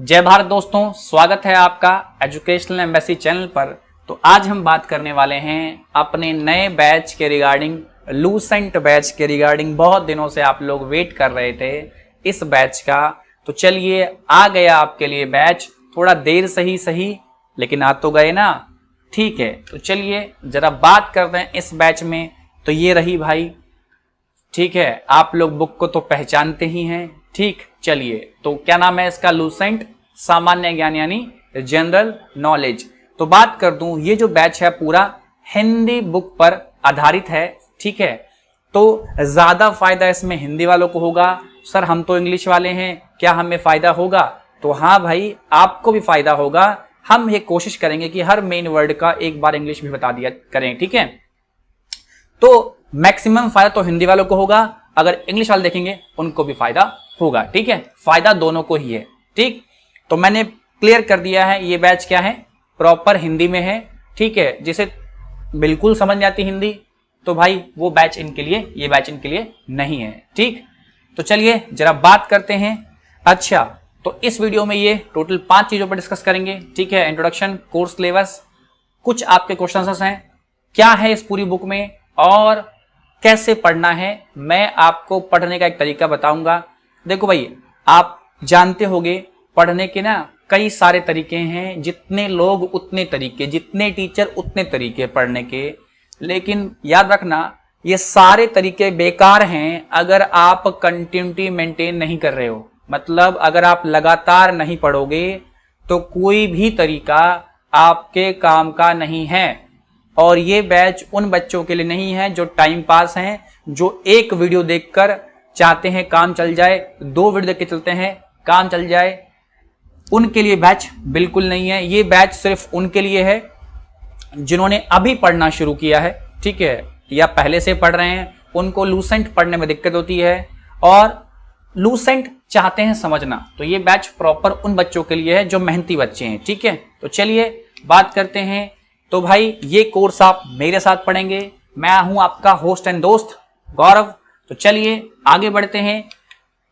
जय भारत दोस्तों, स्वागत है आपका एजुकेशनल एम्बेसी चैनल पर। तो आज हम बात करने वाले हैं अपने नए बैच के रिगार्डिंग, लूसेंट बैच के रिगार्डिंग। बहुत दिनों से आप लोग वेट कर रहे थे इस बैच का, तो चलिए आ गया आपके लिए बैच। थोड़ा देर से ही सही, लेकिन आ तो गए ना। ठीक है, तो चलिए जरा बात करते हैं इस बैच में। तो ये रही भाई, ठीक है, आप लोग बुक को तो पहचानते ही हैं। ठीक, चलिए तो क्या नाम है इसका? लूसेंट सामान्य ज्ञान यानी जनरल नॉलेज। तो बात कर दूं, ये जो बैच है पूरा हिंदी बुक पर आधारित है। ठीक है, तो ज्यादा फायदा इसमें हिंदी वालों को होगा। सर हम तो इंग्लिश वाले हैं, क्या हमें फायदा होगा? तो हाँ भाई, आपको भी फायदा होगा। हम ये कोशिश करेंगे कि हर मेन वर्ड का एक बार इंग्लिश भी बता दिया करें। ठीक है, तो मैक्सिमम फायदा तो हिंदी वालों को होगा, अगर इंग्लिश वाले देखेंगे उनको भी फायदा होगा। ठीक है, फायदा दोनों को ही है। ठीक, तो मैंने क्लियर कर दिया है ये बैच क्या है, प्रॉपर हिंदी में है। ठीक है, जिसे बिल्कुल समझ नहीं आती हिंदी तो भाई वो बैच इनके लिए, ये बैच इनके लिए नहीं है। ठीक, तो चलिए जरा बात करते हैं। अच्छा, तो इस वीडियो में ये टोटल 5 चीजों पर डिस्कस करेंगे। ठीक है, इंट्रोडक्शन, कोर्स सिलेबस, कुछ आपके क्वेश्चंस हैं, क्या है इस पूरी बुक में और कैसे पढ़ना है। मैं आपको पढ़ने का एक तरीका बताऊंगा। देखो भाई, आप जानते होंगे पढ़ने के ना कई सारे तरीके हैं, जितने लोग उतने तरीके, जितने टीचर उतने तरीके पढ़ने के। लेकिन याद रखना, ये सारे तरीके बेकार हैं अगर आप कंटिन्यूटी मेंटेन नहीं कर रहे हो। मतलब अगर आप लगातार नहीं पढ़ोगे तो कोई भी तरीका आपके काम का नहीं है। और ये बैच उन बच्चों के लिए नहीं है जो टाइम पास हैं, जो एक वीडियो देखकर चाहते हैं काम चल जाए, 2 वीडियो देख के चलते हैं काम चल जाए, उनके लिए बैच बिल्कुल नहीं है। ये बैच सिर्फ उनके लिए है जिन्होंने अभी पढ़ना शुरू किया है। ठीक है, या पहले से पढ़ रहे हैं, उनको लूसेंट पढ़ने में दिक्कत होती है और लूसेंट चाहते हैं समझना। तो ये बैच प्रॉपर उन बच्चों के लिए है जो मेहनती बच्चे हैं। ठीक है, तो चलिए बात करते हैं। तो भाई ये कोर्स आप मेरे साथ पढ़ेंगे। मैं हूं आपका होस्ट एंड दोस्त गौरव। तो चलिए आगे बढ़ते हैं।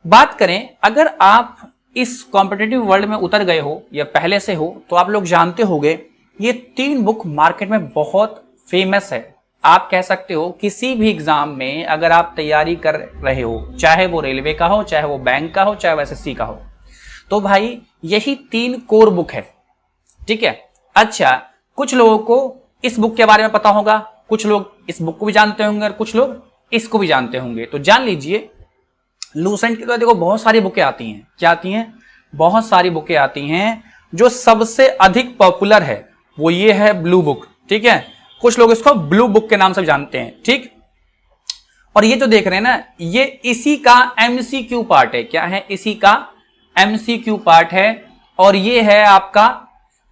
बात करें, अगर आप इस कॉम्पिटिटिव वर्ल्ड में उतर गए हो या पहले से हो तो आप लोग जानते होंगे ये 3 बुक मार्केट में बहुत फेमस है। आप कह सकते हो किसी भी एग्जाम में अगर आप तैयारी कर रहे हो, चाहे वो रेलवे का हो, चाहे वो बैंक का हो, चाहे वो एसएससी का हो, तो भाई यही 3 कोर बुक है। ठीक है, अच्छा, कुछ लोगों को इस बुक के बारे में पता होगा, कुछ लोग इस बुक को भी जानते होंगे और कुछ लोग इसको भी जानते होंगे। तो जान लीजिए, लूसेंट की तो देखो बहुत सारी बुकें आती हैं। क्या आती हैं? बहुत सारी बुकें आती हैं। जो सबसे अधिक पॉपुलर है वो ये है ब्लू बुक। ठीक है, कुछ लोग इसको ब्लू बुक के नाम से जानते हैं। ठीक, और ये जो देख रहे हैं ना, ये इसी का एमसीक्यू पार्ट है। क्या है? इसी का एमसीक्यू पार्ट है। और ये है आपका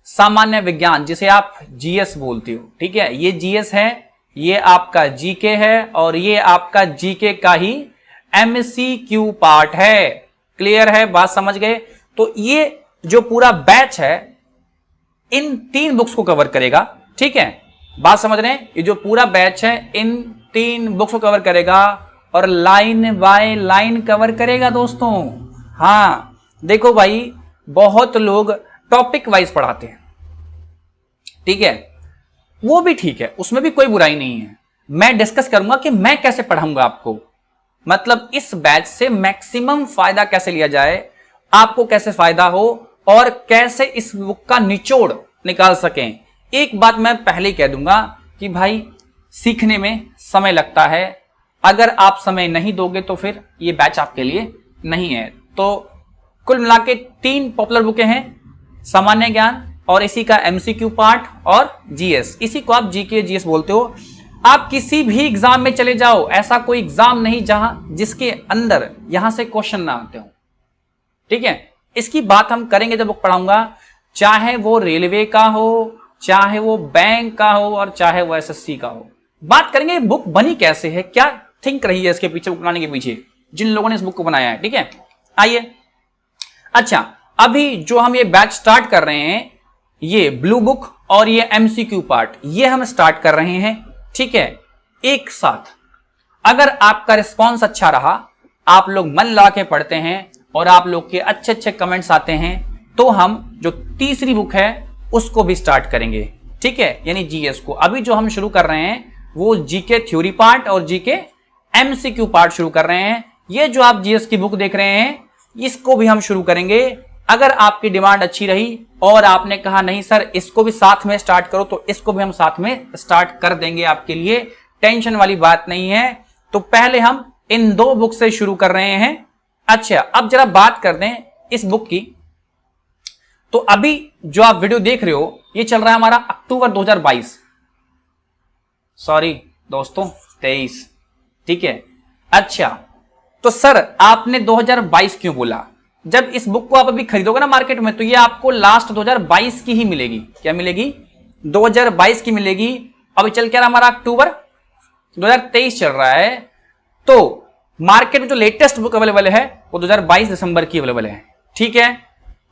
सामान्य विज्ञान, जिसे आप जीएस बोलते हो। ठीक है, ये जीएस है, ये आपका जीके है और ये आपका जीके का ही एमसीक्यू पार्ट है। क्लियर है? बात समझ गए? तो ये जो पूरा बैच है इन 3 बुक्स को कवर करेगा। ठीक है, बात समझ रहे हैं? ये जो पूरा बैच है इन 3 बुक्स को कवर करेगा और लाइन बाय लाइन कवर करेगा दोस्तों। हाँ देखो भाई, बहुत लोग टॉपिक वाइज पढ़ाते हैं। ठीक है, वो भी ठीक है, उसमें भी कोई बुराई नहीं है। मैं डिस्कस करूंगा कि मैं कैसे पढ़ाऊंगा आपको, मतलब इस बैच से मैक्सिमम फायदा कैसे लिया जाए, आपको कैसे फायदा हो और कैसे इस बुक का निचोड़ निकाल सकें। एक बात मैं पहले ही कह दूंगा कि भाई सीखने में समय लगता है। अगर आप समय नहीं दोगे तो फिर ये बैच आपके लिए नहीं है। तो कुल मिला के 3 पॉपुलर बुकें हैं, सामान्य ज्ञान और इसी का एमसीक्यू पार्ट और जीएस। इसी को आप जीके जीएस बोलते हो। आप किसी भी एग्जाम में चले जाओ, ऐसा कोई एग्जाम नहीं जहां जिसके अंदर यहां से क्वेश्चन ना आते हो। ठीक है, इसकी बात हम करेंगे जब बुक पढ़ाऊंगा, चाहे वो रेलवे का हो, चाहे वो बैंक का हो और चाहे वो एसएससी का हो। बात करेंगे बुक बनी कैसे है, क्या थिंक रही है इसके पीछे, बुक बनाने के पीछे, जिन लोगों ने इस बुक को बनाया है। ठीक है, आइए। अच्छा, अभी जो हम ये बैच स्टार्ट कर रहे हैं, ये ब्लू बुक और ये एमसीक्यू पार्ट, ये हम स्टार्ट कर रहे हैं। ठीक है, एक साथ। अगर आपका रिस्पांस अच्छा रहा, आप लोग मन लगा के पढ़ते हैं और आप लोग के अच्छे अच्छे कमेंट्स आते हैं, तो हम जो तीसरी बुक है उसको भी स्टार्ट करेंगे, ठीक है, यानी जीएस को। अभी जो हम शुरू कर रहे हैं वो जीके थ्योरी पार्ट और जीके एमसीक्यू पार्ट शुरू कर रहे हैं। ये जो आप जीएस की बुक देख रहे हैं इसको भी हम शुरू करेंगे। अगर आपकी डिमांड अच्छी रही और आपने कहा नहीं सर इसको भी साथ में स्टार्ट करो, तो इसको भी हम साथ में स्टार्ट कर देंगे आपके लिए, टेंशन वाली बात नहीं है। तो पहले हम इन दो बुक से शुरू कर रहे हैं। अच्छा, अब जरा बात कर दें इस बुक की। तो अभी जो आप वीडियो देख रहे हो ये चल रहा है हमारा अक्टूबर 2022, सॉरी दोस्तों 23, ठीक है। अच्छा, तो सर आपने 2022 क्यों बोला? जब इस बुक को आप अभी खरीदोगे ना मार्केट में तो ये आपको लास्ट 2022 की ही मिलेगी। क्या मिलेगी? 2022 की मिलेगी। अभी चल क्या रहा हमारा अक्टूबर 2023 चल रहा है, तो मार्केट में जो लेटेस्ट बुक अवेलेबल है वो 2022 दिसंबर की अवेलेबल है, ठीक है।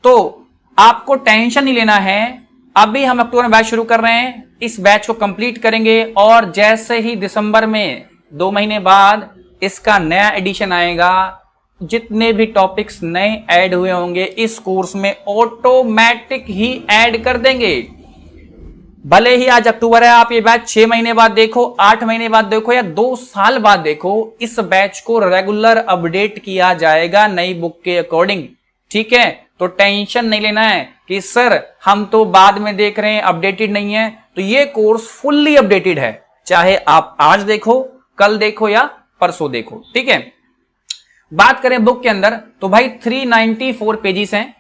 तो आपको टेंशन नहीं लेना है, अभी हम अक्टूबर में बैच शुरू कर रहे हैं, इस बैच को कंप्लीट करेंगे और जैसे ही दिसंबर में 2 महीने बाद इसका नया एडिशन आएगा, जितने भी टॉपिक्स नए ऐड हुए होंगे इस कोर्स में ऑटोमेटिक ही ऐड कर देंगे। भले ही आज अक्टूबर है, आप ये बैच 6 महीने बाद देखो, 8 महीने बाद देखो या 2 साल बाद देखो, इस बैच को रेगुलर अपडेट किया जाएगा नई बुक के अकॉर्डिंग, ठीक है। तो टेंशन नहीं लेना है कि सर हम तो बाद में देख रहे हैं, अपडेटेड नहीं है। तो ये कोर्स फुल्ली अपडेटेड है, चाहे आप आज देखो, कल देखो या परसों देखो, ठीक है। बात करें बुक के अंदर तो भाई 394 पेजेस हैं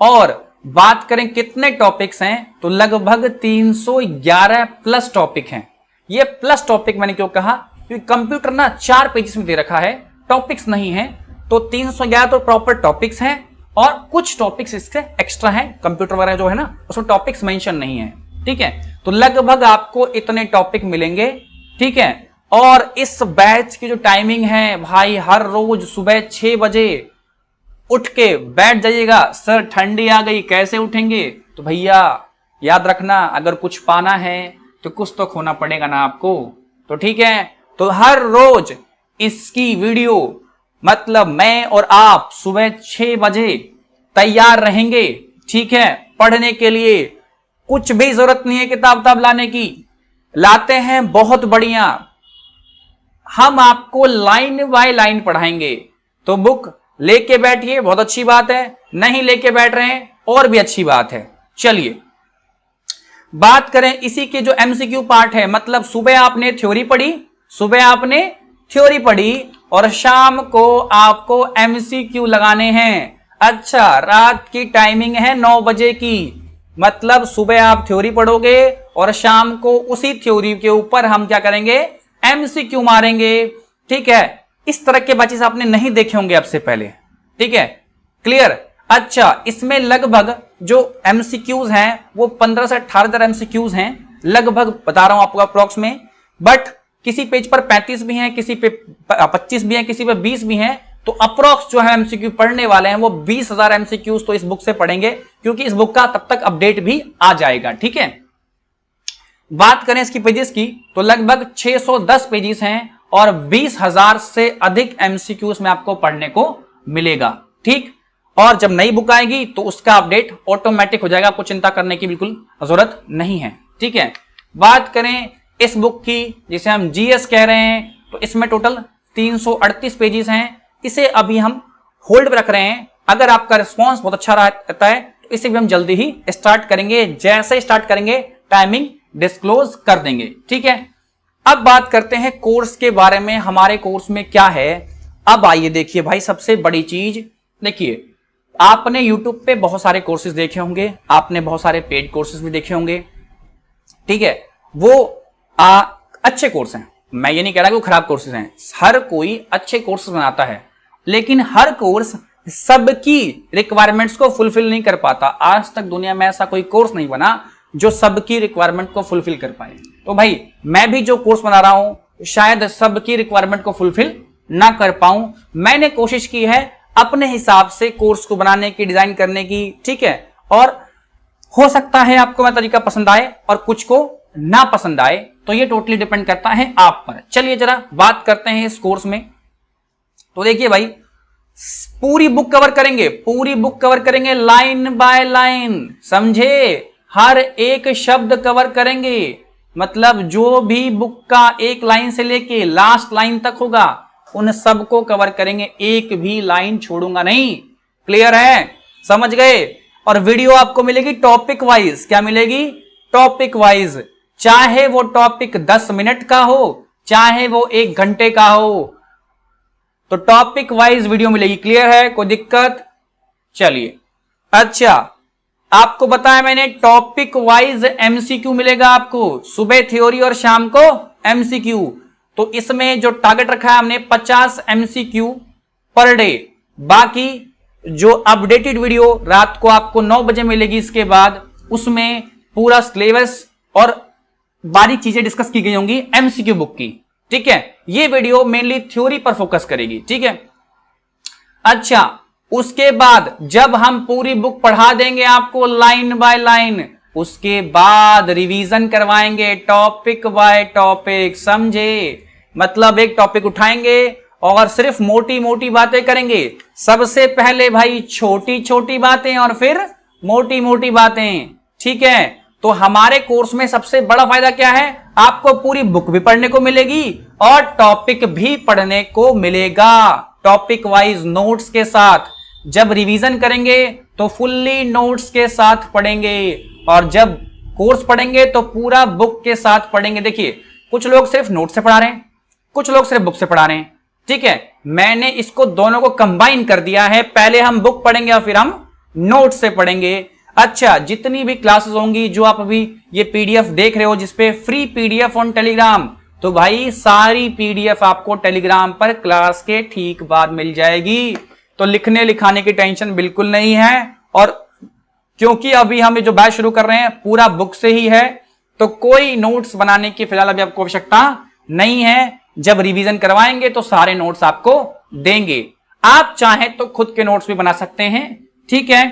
और बात करें कितने टॉपिक्स हैं तो लगभग 311 प्लस टॉपिक हैं। ये प्लस टॉपिक मैंने क्यों कहा? क्योंकि कंप्यूटर ना 4 पेजेस में दे रखा है, टॉपिक्स नहीं है। तो 311 तो प्रॉपर टॉपिक्स हैं और कुछ टॉपिक्स इसके एक्स्ट्रा हैं, कंप्यूटर वगैरह जो है ना उसमें टॉपिक्स मेंशन नहीं है, ठीक है। तो लगभग आपको इतने टॉपिक मिलेंगे, ठीक है। और इस बैच की जो टाइमिंग है भाई, हर रोज सुबह 6 बजे उठ के बैठ जाइएगा। सर ठंडी आ गई कैसे उठेंगे? तो भैया याद रखना, अगर कुछ पाना है तो कुछ तो खोना पड़ेगा ना आपको, तो ठीक है। तो हर रोज इसकी वीडियो, मतलब मैं और आप सुबह 6 बजे तैयार रहेंगे, ठीक है, पढ़ने के लिए। कुछ भी जरूरत नहीं है किताब लाने की, लाते हैं बहुत बढ़िया, हम आपको लाइन बाय लाइन पढ़ाएंगे। तो बुक लेके बैठिए, बहुत अच्छी बात है, नहीं लेके बैठ रहे हैं और भी अच्छी बात है। चलिए बात करें इसी के जो एमसीक्यू पार्ट है, मतलब सुबह आपने थ्योरी पढ़ी और शाम को आपको एमसीक्यू लगाने हैं। अच्छा, रात की टाइमिंग है 9 बजे की, मतलब सुबह आप थ्योरी पढ़ोगे और शाम को उसी थ्योरी के ऊपर हम क्या करेंगे? एमसीक्यू मारेंगे, ठीक है। इस तरह के बैचेस आपने नहीं देखे होंगे आपसे पहले, ठीक है, क्लियर। अच्छा, इसमें लगभग जो एमसीक्यूज हैं वो 15 से 18 एमसीक्यूज हैं, लगभग बता रहा हूं आपको अप्रॉक्स में। बट किसी पेज पर 35 भी हैं, किसी पे 25 भी हैं, किसी पे 20 भी हैं। तो अप्रॉक्स जो है एमसीक्यू पढ़ने वाले हैं वो 20,000 एमसीक्यूज तो इस बुक से पढ़ेंगे, क्योंकि इस बुक का तब तक अपडेट भी आ जाएगा, ठीक है। बात करें इसकी पेजेस की तो लगभग 610 पेजेस हैं और 20,000 से अधिक एमसीक्यूज में आपको पढ़ने को मिलेगा, ठीक। और जब नई बुक आएगी तो उसका अपडेट ऑटोमेटिक हो जाएगा, आपको चिंता करने की बिल्कुल जरूरत नहीं है, ठीक है। बात करें इस बुक की जिसे हम जीएस कह रहे हैं, तो इसमें टोटल 338 पेजेस हैं। इसे अभी हम होल्ड पर रख रहे हैं, अगर आपका रिस्पॉन्स बहुत अच्छा रहता है तो इसे भी हम जल्दी ही स्टार्ट करेंगे। जैसे स्टार्ट करेंगे टाइमिंग डिस्क्लोज कर देंगे, ठीक है। अब बात करते हैं कोर्स के बारे में, हमारे कोर्स में क्या है। अब आइए देखिए भाई, सबसे बड़ी चीज देखिए, आपने YouTube पे बहुत सारे कोर्सेज देखे होंगे, आपने बहुत सारे पेड कोर्सेज भी देखे होंगे, ठीक है। वो अच्छे कोर्स हैं, मैं ये नहीं कह रहा कि वो खराब कोर्सेज हैं, हर कोई अच्छे कोर्सेज बनाता है, लेकिन हर कोर्स सबकी रिक्वायरमेंट्स को फुलफिल नहीं कर पाता। आज तक दुनिया में ऐसा कोई कोर्स नहीं बना जो सबकी रिक्वायरमेंट को फुलफिल कर पाए। तो भाई मैं भी जो कोर्स बना रहा हूं शायद सबकी रिक्वायरमेंट को फुलफिल ना कर पाऊं। मैंने कोशिश की है अपने हिसाब से कोर्स को बनाने की, डिजाइन करने की, ठीक है। और हो सकता है आपको मेरा तरीका पसंद आए और कुछ को ना पसंद आए, तो ये टोटली डिपेंड करता है आप पर। चलिए जरा बात करते हैं इस कोर्स में। तो देखिए भाई, पूरी बुक कवर करेंगे, पूरी बुक कवर करेंगे लाइन बाय लाइन, समझे, हर एक शब्द कवर करेंगे, मतलब जो भी बुक का एक लाइन से लेके लास्ट लाइन तक होगा उन सबको कवर करेंगे, एक भी लाइन छोड़ूंगा नहीं। क्लियर है, समझ गए। और वीडियो आपको मिलेगी टॉपिक वाइज, क्या मिलेगी, टॉपिक वाइज, चाहे वो टॉपिक 10 मिनट का हो चाहे वो 1 घंटे का हो, तो टॉपिक वाइज वीडियो मिलेगी। क्लियर है, कोई दिक्कत। चलिए, अच्छा आपको बताया मैंने टॉपिक वाइज एमसीक्यू मिलेगा आपको, सुबह थ्योरी और शाम को एमसीक्यू। तो इसमें जो टारगेट रखा है हमने 50 एमसीक्यू पर डे, बाकी जो अपडेटेड वीडियो रात को आपको 9 बजे मिलेगी, इसके बाद उसमें पूरा सिलेबस और बारीक चीजें डिस्कस की गई होंगी एमसीक्यू बुक की। ठीक है, ये वीडियो मेनली थ्योरी पर फोकस करेगी। ठीक है, अच्छा उसके बाद जब हम पूरी बुक पढ़ा देंगे आपको लाइन बाय लाइन, उसके बाद रिवीजन करवाएंगे टॉपिक बाय टॉपिक, समझे, मतलब एक टॉपिक उठाएंगे और सिर्फ मोटी मोटी बातें करेंगे। सबसे पहले भाई छोटी छोटी बातें और फिर मोटी मोटी बातें। ठीक है, तो हमारे कोर्स में सबसे बड़ा फायदा क्या है, आपको पूरी बुक भी पढ़ने को मिलेगी और टॉपिक भी पढ़ने को मिलेगा, टॉपिक वाइज नोट्स के साथ। जब रिवीजन करेंगे तो फुल्ली नोट्स के साथ पढ़ेंगे, और जब कोर्स पढ़ेंगे तो पूरा बुक के साथ पढ़ेंगे। देखिए, कुछ लोग सिर्फ नोट से पढ़ा रहे हैं, कुछ लोग सिर्फ बुक से पढ़ा रहे हैं। ठीक है, मैंने इसको दोनों को कंबाइन कर दिया है, पहले हम बुक पढ़ेंगे और फिर हम नोट से पढ़ेंगे। अच्छा, जितनी भी क्लासेस होंगी जो आप अभी ये पीडीएफ देख रहे हो जिसपे फ्री पीडीएफ ऑन टेलीग्राम, तो भाई सारी पीडीएफ आपको टेलीग्राम पर क्लास के ठीक बाद मिल जाएगी, तो लिखने लिखाने की टेंशन बिल्कुल नहीं है। और क्योंकि अभी हम जो बैच शुरू कर रहे हैं पूरा बुक से ही है, तो कोई नोट्स बनाने की फिलहाल अभी आपको आवश्यकता नहीं है। जब रिवीजन करवाएंगे तो सारे नोट्स आपको देंगे, आप चाहें तो खुद के नोट्स भी बना सकते हैं। ठीक है,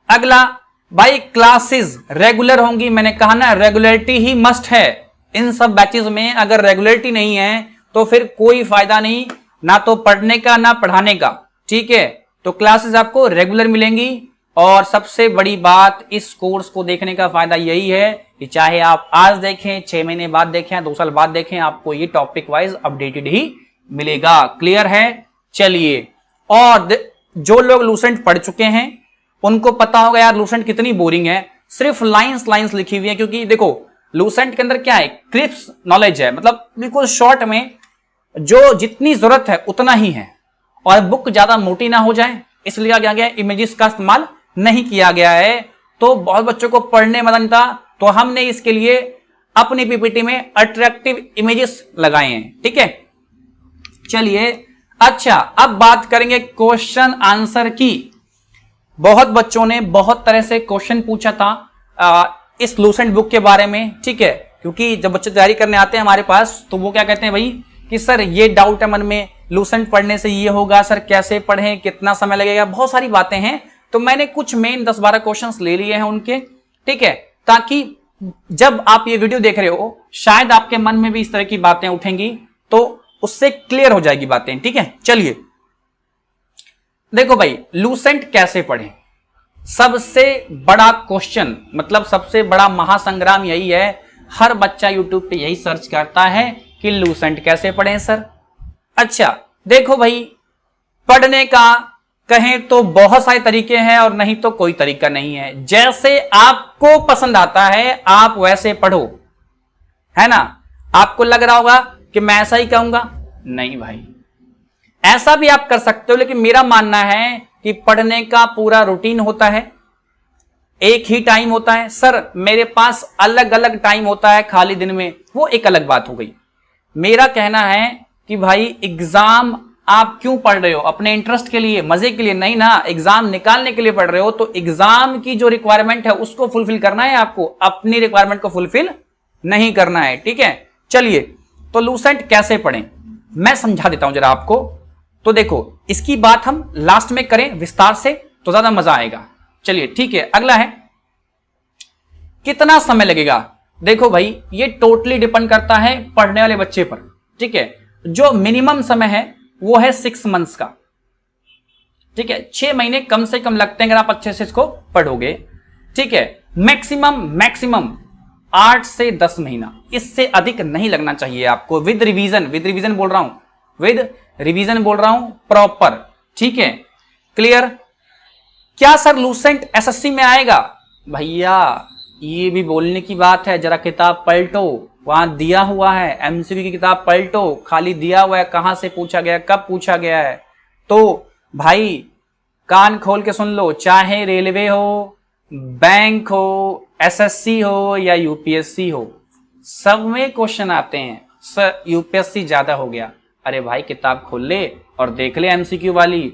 अगला भाई क्लासेस रेगुलर होंगी, मैंने कहा ना रेगुलरिटी ही मस्ट है इन सब बैचेस में। अगर रेगुलरिटी नहीं है तो फिर कोई फायदा नहीं, ना तो पढ़ने का ना पढ़ाने का। ठीक है, तो क्लासेस आपको रेगुलर मिलेंगी। और सबसे बड़ी बात, इस कोर्स को देखने का फायदा यही है कि चाहे आप आज देखें, 6 महीने बाद देखें, 2 साल बाद देखें, आपको ये टॉपिक वाइज अपडेटेड ही मिलेगा। क्लियर है। चलिए, और जो लोग लूसेंट पढ़ चुके हैं उनको पता होगा यार लूसेंट कितनी बोरिंग है, सिर्फ लाइंस लिखी हुई है। क्योंकि देखो लूसेंट के अंदर क्या है, क्रिप्स नॉलेज है, मतलब बिल्कुल शॉर्ट में जो जितनी जरूरत है उतना ही है, और बुक ज्यादा मोटी ना हो जाए इसलिए क्या गया, इमेजेस का इस्तेमाल नहीं किया गया है। तो बहुत बच्चों को पढ़ने मजा नहीं था, तो हमने इसके लिए अपनी पीपीटी में अट्रैक्टिव इमेजेस लगाए हैं। ठीक है, चलिए, अच्छा अब बात करेंगे क्वेश्चन आंसर की। बहुत बच्चों ने बहुत तरह से क्वेश्चन पूछा था इस लूसेंट बुक के बारे में। ठीक है, क्योंकि जब बच्चे तैयारी करने आते हैं हमारे पास तो वो क्या कहते हैं भाई कि सर ये डाउट है मन में, लूसेंट पढ़ने से ये होगा, सर कैसे पढ़ें, कितना समय लगेगा, बहुत सारी बातें हैं। तो मैंने कुछ मेन 10-12 क्वेश्चंस ले लिए हैं उनके। ठीक है, ताकि जब आप ये वीडियो देख रहे हो शायद आपके मन में भी इस तरह की बातें उठेंगी, तो उससे क्लियर हो जाएगी बातें। ठीक है, चलिए देखो भाई लूसेंट कैसे पढ़ें। सबसे बड़ा क्वेश्चन, मतलब सबसे बड़ा महासंग्राम यही है, हर बच्चा यूट्यूब पे यही सर्च करता है कि लूसेंट कैसे पढ़ें सर। अच्छा देखो भाई, पढ़ने का कहें तो बहुत सारे तरीके हैं और नहीं तो कोई तरीका नहीं है। जैसे आपको पसंद आता है आप वैसे पढ़ो, है ना। आपको लग रहा होगा कि मैं ऐसा ही कहूंगा, नहीं भाई ऐसा भी आप कर सकते हो, लेकिन मेरा मानना है कि पढ़ने का पूरा रूटीन होता है, एक ही टाइम होता है। सर मेरे पास अलग अलग टाइम होता है खाली दिन में, वो एक अलग बात हो गई। मेरा कहना है कि भाई एग्जाम आप क्यों पढ़ रहे हो, अपने इंटरेस्ट के लिए, मजे के लिए नहीं ना, एग्जाम निकालने के लिए पढ़ रहे हो, तो एग्जाम की जो रिक्वायरमेंट है उसको फुलफिल करना है आपको, अपनी रिक्वायरमेंट को फुलफिल नहीं करना है। ठीक है, चलिए तो लूसेंट कैसे पढ़ें मैं समझा देता हूं जरा आपको। तो देखो इसकी बात हम लास्ट में करें विस्तार से तो ज्यादा मजा आएगा। चलिए ठीक है, अगला है कितना समय लगेगा। देखो भाई ये टोटली डिपेंड करता है पढ़ने वाले बच्चे पर। ठीक है, जो मिनिमम समय है वो है 6 मंथ्स का। ठीक है, 6 महीने कम से कम लगते हैं अगर आप अच्छे से इसको पढ़ोगे। ठीक है, मैक्सिमम 8 से 10 महीना, इससे अधिक नहीं लगना चाहिए आपको, विद रिवीजन बोल रहा हूं, विद रिवीजन बोल रहा हूं प्रॉपर। ठीक है, क्लियर। क्या सर लूसेंट एसएससी में आएगा? भैया ये भी बोलने की बात है, जरा किताब पलटो, वहां दिया हुआ है, एमसीक्यू की किताब पलटो, खाली दिया हुआ है कहां से पूछा गया, कब पूछा गया है। तो भाई कान खोल के सुन लो, चाहे रेलवे हो, बैंक हो, एसएससी हो या यूपीएससी हो, सब में क्वेश्चन आते हैं। सर यूपीएससी ज्यादा हो गया, अरे भाई किताब खोल ले और देख ले एमसीक्यू वाली,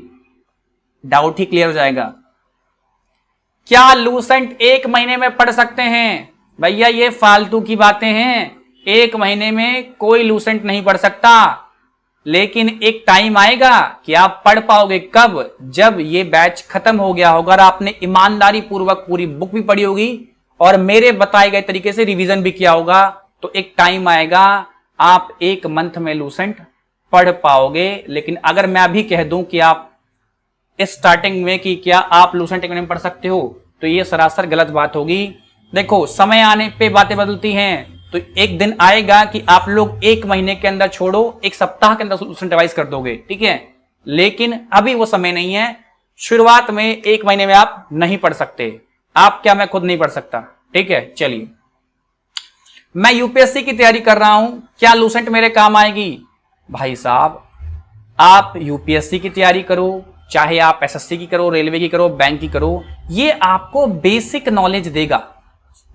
डाउट ही क्लियर हो जाएगा। क्या लूसेंट 1 महीने में पढ़ सकते हैं? भैया ये फालतू की बातें हैं, 1 महीने में कोई लूसेंट नहीं पढ़ सकता, लेकिन एक टाइम आएगा कि आप पढ़ पाओगे। कब? जब ये बैच खत्म हो गया होगा और आपने ईमानदारी पूर्वक पूरी बुक भी पढ़ी होगी और मेरे बताए गए तरीके से रिवीजन भी किया होगा, तो एक टाइम आएगा आप 1 मंथ में लूसेंट पढ़ पाओगे। लेकिन अगर मैं अभी कह दूं कि आप स्टार्टिंग में कि क्या आप लूसेंट 1 महीने में पढ़ सकते हो, तो ये सरासर गलत बात होगी। देखो समय आने पे बातें बदलती हैं, तो एक दिन आएगा कि आप लोग 1 महीने के अंदर छोड़ो, 1 सप्ताह के अंदर लूसेंट रिवाइज कर दोगे। ठीक है, लेकिन अभी वो समय नहीं है। शुरुआत में 1 महीने में आप नहीं पढ़ सकते, आप क्या मैं खुद नहीं पढ़ सकता। ठीक है, चलिए मैं यूपीएससी की तैयारी कर रहा हूं, क्या लूसेंट मेरे काम आएगी? भाई साहब आप यूपीएससी की तैयारी करो, चाहे आप एसएससी की करो, रेलवे की करो, बैंक की करो, ये आपको बेसिक नॉलेज देगा।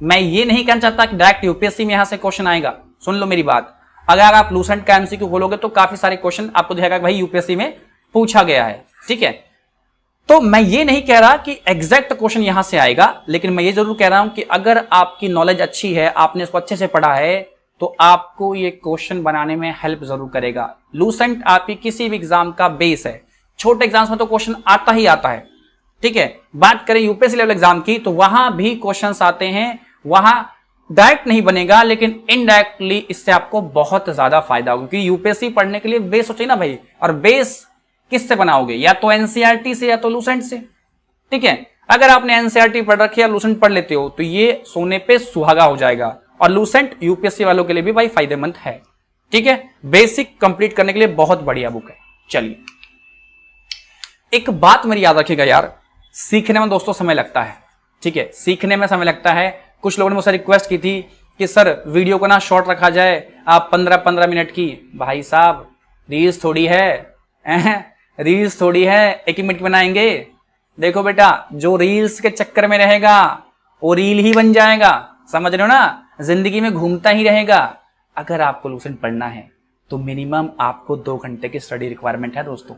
मैं ये नहीं कहना चाहता कि डायरेक्ट यूपीएससी में यहां से क्वेश्चन आएगा। सुन लो मेरी बात, अगर आप लूसेंट का एमसीक्यू खोलोगे तो काफी सारे क्वेश्चन आपको दिखेगा भाई यूपीएससी में पूछा गया है। ठीक है, तो मैं ये नहीं कह रहा कि एग्जैक्ट क्वेश्चन यहां से आएगा, लेकिन मैं ये जरूर कह रहा हूं कि अगर आपकी नॉलेज अच्छी है, आपने इसको अच्छे से पढ़ा है, तो आपको ये क्वेश्चन बनाने में हेल्प जरूर करेगा। लूसेंट आपकी किसी भी एग्जाम का बेस है। छोटे एग्जाम्स में तो क्वेश्चन आता ही आता है। ठीक है, बात करें यूपीएससी लेवल एग्जाम की, तो वहां भी क्वेश्चंस आते हैं, वहां डायरेक्ट नहीं बनेगा, लेकिन इनडायरेक्टली इससे आपको बहुत ज्यादा फायदा होगा, क्योंकि यूपीएससी पढ़ने के लिए बेस हो चाहिए ना भाई। और बेस किससे बनाओगे? या तो एनसीईआरटी से या तो लूसेंट से। ठीक है, अगर आपने एनसीईआरटी पढ़ रखी है या लूसेंट पढ़ लेते हो, तो ये सोने पे सुहागा हो जाएगा। और लूसेंट यूपीएससी वालों के लिए भी भाई फायदेमंद है। ठीक है, बेसिक कंप्लीट करने के लिए बहुत बढ़िया बुक है। चलिए एक बात मेरी याद रखिएगा यार, सीखने में दोस्तों समय लगता है। ठीक है, सीखने में समय लगता है। कुछ लोगों ने मुझसे रिक्वेस्ट की थी कि सर वीडियो को ना शॉर्ट रखा जाए, आप 15-15 मिनट की। भाई साहब रील्स थोड़ी है, रील्स थोड़ी है 1 मिनट बनाएंगे। देखो बेटा, जो रील्स के चक्कर में रहेगा वो रील ही बन जाएगा, समझ रहे हो ना, जिंदगी में घूमता ही रहेगा। अगर आपको लूसेंट पढ़ना है तो मिनिमम आपको 2 घंटे की स्टडी रिक्वायरमेंट है दोस्तों।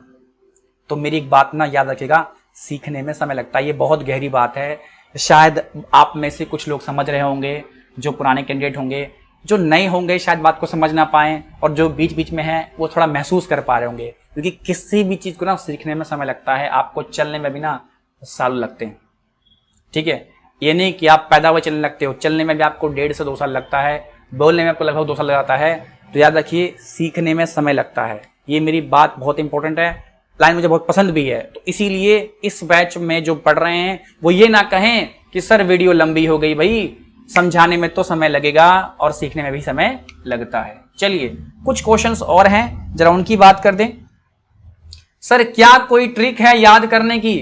तो मेरी एक बात ना याद रखिएगा, सीखने में समय लगता है, ये बहुत गहरी बात है। शायद आप में से कुछ लोग समझ रहे होंगे, जो पुराने कैंडिडेट होंगे, जो नए होंगे शायद बात को समझ ना पाए, और जो बीच बीच में है वो थोड़ा महसूस कर पा रहे होंगे। क्योंकि किसी भी चीज को ना सीखने में समय लगता है, आपको चलने में भी ना साल लगते हैं। ठीक है, ये नहीं कि आप पैदा हुए चलने लगते हो, चलने में भी आपको 1.5 से 2 साल लगता है, बोलने में आपको लगभग 2 साल लग जाता है। तो याद रखिए सीखने में समय लगता है, ये मेरी बात बहुत इंपॉर्टेंट है, लाइन मुझे बहुत पसंद भी है। तो इसीलिए इस बैच में जो पढ़ रहे हैं वो ये ना कहें कि सर वीडियो लंबी हो गई, भाई समझाने में तो समय लगेगा और सीखने में भी समय लगता है। चलिए कुछ क्वेश्चंस और हैं, जरा उनकी बात कर दें। सर क्या कोई ट्रिक है याद करने की?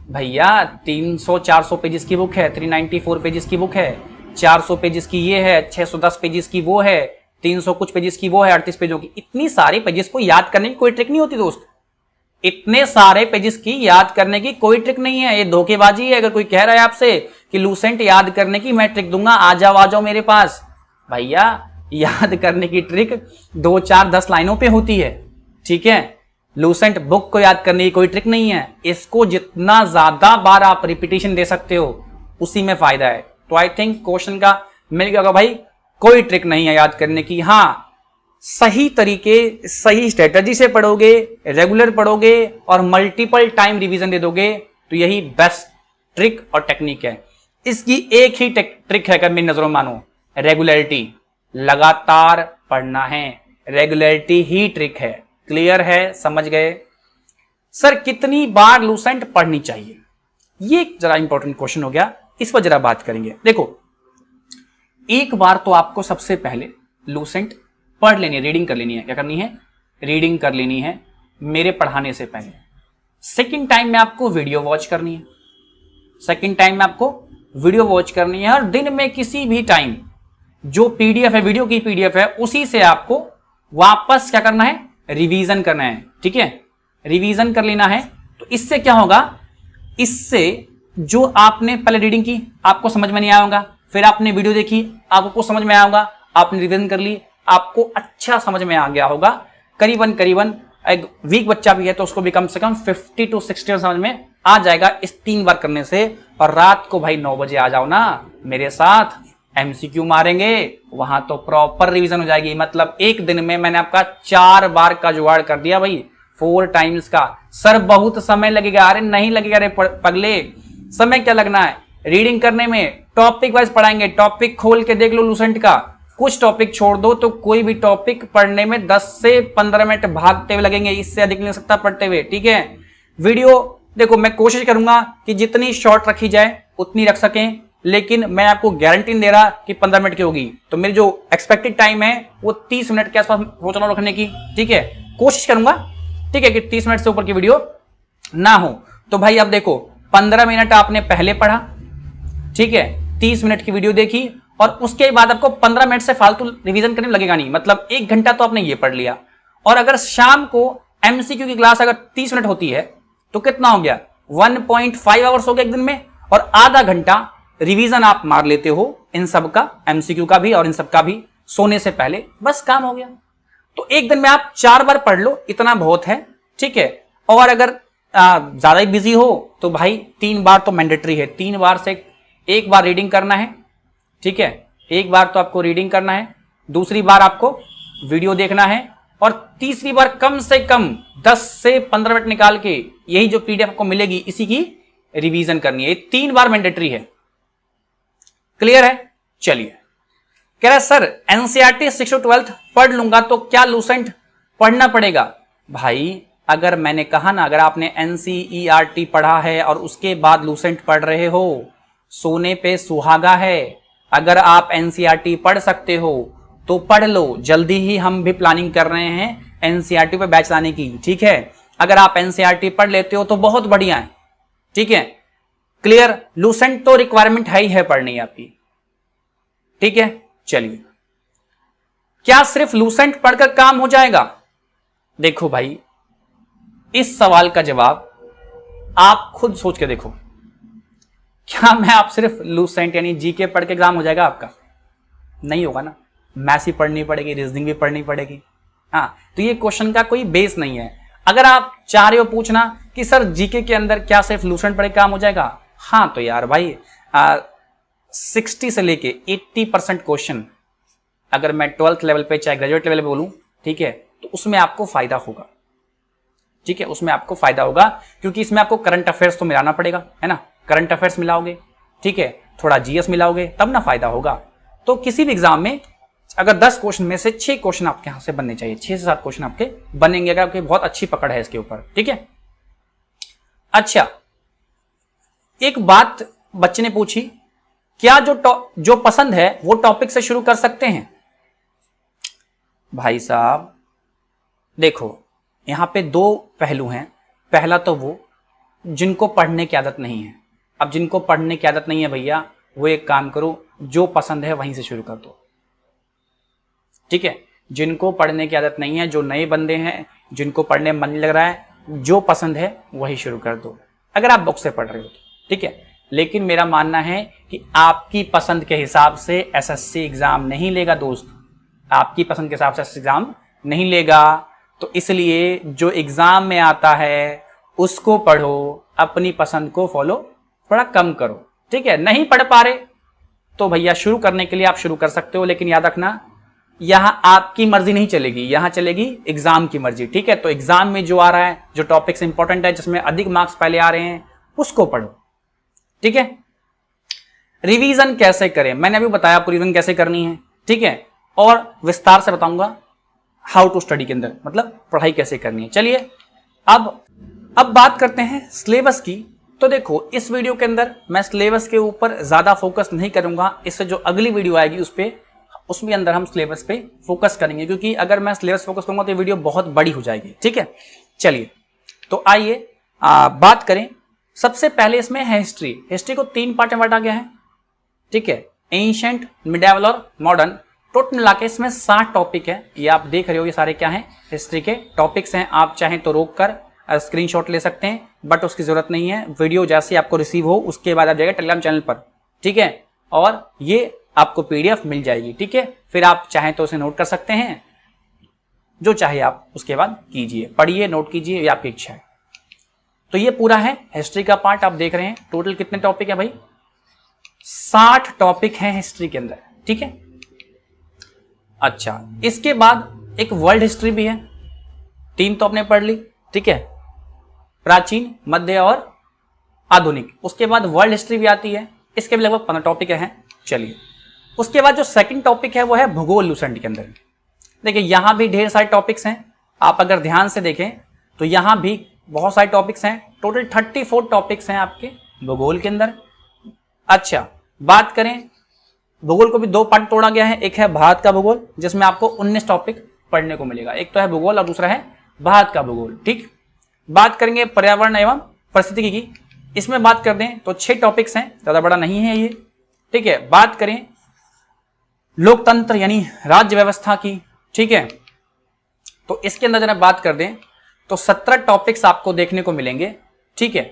भैया 300-400 पेजेस की बुक है, 394 पेजेस की बुक है, 400 पेजेस की ये है, 610 पेजेस की वो है, 300 कुछ पेजेस की वो है, 38 पेजों की। इतनी सारी पेजेस को याद करने की कोई ट्रिक नहीं होती दोस्त। इतने सारे पेजेस की याद करने की कोई ट्रिक नहीं है, ये धोखेबाजी है। अगर कोई कह रहा है आपसे कि लूसेंट याद करने की मैं ट्रिक दूंगा, आ जाओ मेरे पास, भैया याद करने की ट्रिक 2, 4, 10 लाइनों पे होती है। ठीक है, लूसेंट बुक को याद करने की कोई ट्रिक नहीं है। इसको जितना ज्यादा बार आप रिपीटिशन दे सकते हो उसी में फायदा है। तो आई थिंक क्वेश्चन का मिल गया भाई, कोई ट्रिक नहीं है याद करने की। हाँ, सही तरीके सही स्ट्रेटजी से पढ़ोगे, रेगुलर पढ़ोगे और मल्टीपल टाइम रिवीजन दे दोगे, तो यही बेस्ट ट्रिक और टेक्निक है। इसकी एक ही ट्रिक है, अगर मेरी नजरों मानो, रेगुलरिटी। लगातार पढ़ना है, रेगुलरिटी ही ट्रिक है। क्लियर है? समझ गए? सर कितनी बार लूसेंट पढ़नी चाहिए, ये जरा इंपॉर्टेंट क्वेश्चन हो गया, इस पर जरा बात करेंगे। देखो एक बार तो आपको सबसे पहले लूसेंट पढ़ लेनी है, रीडिंग कर लेनी है। क्या करनी है? रीडिंग कर लेनी है मेरे पढ़ाने से पहले। सेकंड टाइम में आपको वीडियो वॉच करनी है, सेकंड टाइम में आपको वीडियो वॉच करनी है, और दिन में किसी भी टाइम जो पीडीएफ है, वीडियो की पीडीएफ है, उसी से आपको वापस क्या करना है? रिवीजन करना है। ठीक है, रिवीजन कर लेना है। तो इससे क्या होगा? इससे जो आपने पहले रीडिंग की आपको समझ में नहीं आया होगा, फिर आपने वीडियो देखी आपको समझ में आया होगा, आपने रिवीजन कर ली आपको अच्छा समझ में आ गया होगा। करीबन करीबन एक वीक बच्चा भी है तो उसको भी कम से कम 50 to 60 समझ में आ जाएगा इस 3 बार करने से। और रात को भाई 9 बजे आ जाओ ना मेरे साथ, एमसीक्यू मारेंगे, वहां तो प्रॉपर रिवीजन हो जाएगी। मतलब एक दिन में मैंने आपका 4 बार का जुगाड़ कर दिया भाई, 4 टाइम्स का। सर बहुत समय लगेगा, अरे नहीं लगेगा रे पगले, समय क्या लगना है? रीडिंग करने में टॉपिक वाइज पढ़ाएंगे, टॉपिक खोल के देख लो लूसेंट का, कुछ टॉपिक छोड़ दो तो कोई भी टॉपिक पढ़ने में 10 से 15 मिनट भागते हुए लगेंगे, इससे अधिक नहीं लग सकता पढ़ते हुए। ठीक है, वीडियो देखो मैं कोशिश करूंगा कि जितनी शॉर्ट रखी जाए उतनी रख सकें, लेकिन मैं आपको गारंटी नहीं दे रहा कि 15 मिनट की होगी। तो मेरी जो एक्सपेक्टेड टाइम है वो 30 मिनट के आसपास सोच रहा हूं रखने की। ठीक है, कोशिश करूंगा, ठीक है, कि 30 मिनट से ऊपर की वीडियो ना हो। तो भाई अब देखो 15 मिनट आपने पहले पढ़ा, ठीक है, 30 मिनट की वीडियो देखी, और उसके बाद आपको 15 मिनट से फालतू रिवीजन करने में लगेगा नहीं। मतलब 1 घंटा तो आपने ये पढ़ लिया। और अगर शाम को एमसीक्यू की क्लास अगर 30 मिनट होती है तो कितना हो गया? 1.5 आवर्स हो गया एक दिन में, और आधा घंटा रिवीजन आप मार लेते हो इन सब का, एमसीक्यू का भी और इन सब का भी, सोने से पहले, बस काम हो गया। तो एक दिन में आप 4 बार पढ़ लो, इतना बहुत है। ठीक है, और अगर ज्यादा ही बिजी हो तो भाई 3 बार तो मैंडेटरी है, 3 बार से 1 बार रीडिंग करना है। ठीक है, 1 बार तो आपको रीडिंग करना है, दूसरी बार आपको वीडियो देखना है, और तीसरी बार कम से कम 10 से 15 मिनट निकाल के यही जो पीडीएफ आपको मिलेगी इसी की रिवीजन करनी है। 3 बार मैंडेटरी है। क्लियर है? चलिए, कह रहा है सर एनसीईआरटी 6 to 12 पढ़ लूंगा तो क्या लूसेंट पढ़ना पड़ेगा? भाई अगर मैंने कहा ना, अगर आपने एनसीईआरटी पढ़ा है और उसके बाद लूसेंट पढ़ रहे हो, सोने पे सुहागा है। अगर आप एनसीईआरटी पढ़ सकते हो तो पढ़ लो, जल्दी ही हम भी प्लानिंग कर रहे हैं एनसीईआरटी पे बैच लाने की। ठीक है, अगर आप एनसीईआरटी पढ़ लेते हो तो बहुत बढ़िया है। ठीक है, क्लियर? लूसेंट तो रिक्वायरमेंट है ही है पढ़नी आपकी। ठीक है, चलिए, क्या सिर्फ लूसेंट पढ़कर काम हो जाएगा? देखो भाई, इस सवाल का जवाब आप खुद सोच के देखो। क्या मैं आप सिर्फ लूसेंट यानी जीके पढ़ के एग्जाम हो जाएगा आपका? नहीं होगा ना, मैथ्स ही पढ़नी पड़ेगी, रीजनिंग भी पढ़नी पड़ेगी। हाँ, तो ये क्वेश्चन का कोई बेस नहीं है। अगर आप चाह रहे हो पूछना कि सर जीके के अंदर क्या सिर्फ लूसेंट पढ़ के काम हो जाएगा, हाँ तो यार भाई 60 से लेके 80% क्वेश्चन अगर मैं 12th लेवल पे चाहे ग्रेजुएट लेवल पे बोलूं, ठीक है, तो उसमें आपको फायदा होगा। ठीक है, उसमें आपको फायदा होगा, क्योंकि इसमें आपको करंट अफेयर्स तो मिलाना पड़ेगा, है ना, करंट अफेयर्स मिलाओगे, ठीक है, थोड़ा जीएस मिलाओगे, तब ना फायदा होगा। तो किसी भी एग्जाम में अगर 10 क्वेश्चन में से 6 क्वेश्चन आपके यहां से बनने चाहिए, 6 से 7 क्वेश्चन आपके बनेंगे अगर आपकी बहुत अच्छी पकड़ है इसके ऊपर। ठीक है, अच्छा, एक बात बच्चे ने पूछी, क्या जो पसंद है वो टॉपिक से शुरू कर सकते हैं? भाई साहब देखो, यहां पे 2 पहलू हैं। पहला तो वो जिनको पढ़ने की आदत नहीं है। अब जिनको पढ़ने की आदत नहीं है भैया, वो एक काम करो, जो पसंद है वहीं से शुरू कर दो। ठीक है, जिनको पढ़ने की आदत नहीं है, जो नए बंदे हैं, जिनको पढ़ने में मन नहीं लग रहा है, जो पसंद है वही शुरू कर दो, अगर आप बुक से पढ़ रहे हो तो। ठीक है, लेकिन मेरा मानना है कि आपकी पसंद के हिसाब से एसएससी एग्जाम नहीं लेगा दोस्त, आपकी पसंद के हिसाब से एसएससी एग्जाम नहीं लेगा। तो इसलिए जो एग्जाम में आता है उसको पढ़ो, अपनी पसंद को फॉलो थोड़ा कम करो। ठीक है, नहीं पढ़ पा रहे तो भैया शुरू करने के लिए आप शुरू कर सकते हो, लेकिन याद रखना यहां आपकी मर्जी नहीं चलेगी, यहां चलेगी एग्जाम की मर्जी। ठीक है, तो एग्जाम में जो आ रहा है, जो टॉपिक्स इंपॉर्टेंट है, जिसमें अधिक मार्क्स पहले आ रहे हैं, उसको पढ़ो। ठीक है, रिवीजन कैसे करें मैंने अभी बताया आपको, रिवीजन कैसे करनी है। ठीक है, और विस्तार से बताऊंगा हाउ टू स्टडी के अंदर, मतलब पढ़ाई कैसे करनी है। चलिए, अब अब बात करते हैं सिलेबस की। तो देखो इस वीडियो के अंदर मैं सिलेबस के ऊपर ज्यादा फोकस नहीं करूंगा, इससे जो अगली वीडियो आएगी उसमें अंदर हम सिलेबस पे फोकस करेंगे, क्योंकि अगर मैं सिलेबस फोकस करूंगा तो ये वीडियो बहुत बड़ी हो जाएगी। ठीक है, चलिए तो आइए बात करें। सबसे पहले इसमें है हिस्ट्री। हिस्ट्री को 3 पार्ट में बांटा गया है। ठीक है, एंशिएंट, मिडिवल और मॉडर्न। टोटल मिला के इसमें 60 टॉपिक है। ये आप देख रहे हो, ये सारे क्या हैं, हिस्ट्री के टॉपिक्स हैं। आप चाहें तो रोक कर स्क्रीनशॉट ले सकते हैं, बट उसकी जरूरत नहीं है। वीडियो जैसे आपको रिसीव हो उसके बाद आप जाइएगा टेलीग्राम चैनल पर। ठीक है, और ये आपको पीडीएफ मिल जाएगी। ठीक है, फिर आप चाहें तो उसे नोट कर सकते हैं, जो चाहे आप उसके बाद कीजिए, पढ़िए, नोट कीजिए, ये आपकी इच्छा है। तो ये पूरा है हिस्ट्री का पार्ट। आप देख रहे हैं टोटल कितने टॉपिक है भाई, 60 टॉपिक हैं हिस्ट्री के अंदर। ठीक है, अच्छा, इसके बाद एक वर्ल्ड हिस्ट्री भी है। 3 तो आपने पढ़ ली। ठीक है, प्राचीन, मध्य और आधुनिक। उसके बाद वर्ल्ड हिस्ट्री भी आती है, इसके भी लगभग 15 टॉपिक हैं। चलिए, उसके बाद जो सेकंड टॉपिक है वो है भूगोल लूसेंट के अंदर। देखिए यहां भी ढेर सारे टॉपिक्स हैं। आप अगर ध्यान से देखें तो यहां भी बहुत सारे टॉपिक्स हैं। टोटल 34 टॉपिक्स हैं आपके भूगोल के अंदर। अच्छा, बात करें, भूगोल को भी 2 पार्ट तोड़ा गया है। एक है भारत का भूगोल, जिसमें आपको 19 टॉपिक पढ़ने को मिलेगा। एक तो है भूगोल और दूसरा है भारत का भूगोल। ठीक, बात करेंगे पर्यावरण एवं परिस्थितिकी की। इसमें बात कर दें तो 6 टॉपिक्स हैं, ज्यादा बड़ा नहीं है ये। ठीक है, बात करें लोकतंत्र यानी राज्य व्यवस्था की। ठीक है, तो इसके अंदर जरा बात कर दें तो 17 टॉपिक्स आपको देखने को मिलेंगे। ठीक है,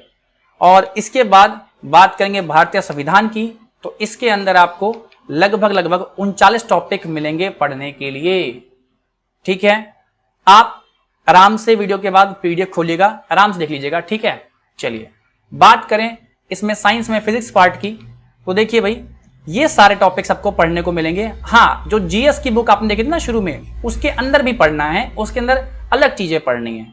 और इसके बाद बात करेंगे भारतीय संविधान की, तो इसके अंदर आपको लगभग 39 टॉपिक मिलेंगे पढ़ने के लिए। ठीक है, आप आराम से वीडियो के बाद पीडीएफ खोलिएगा, आराम से देख लीजिएगा। ठीक है, चलिए बात करें इसमें साइंस में फिजिक्स पार्ट की, तो देखिए भाई ये सारे टॉपिक्स आपको पढ़ने को मिलेंगे। हाँ, जो जीएस की बुक आपने देखी थी ना शुरू में, उसके अंदर भी पढ़ना है, उसके अंदर अलग चीजें पढ़नी है।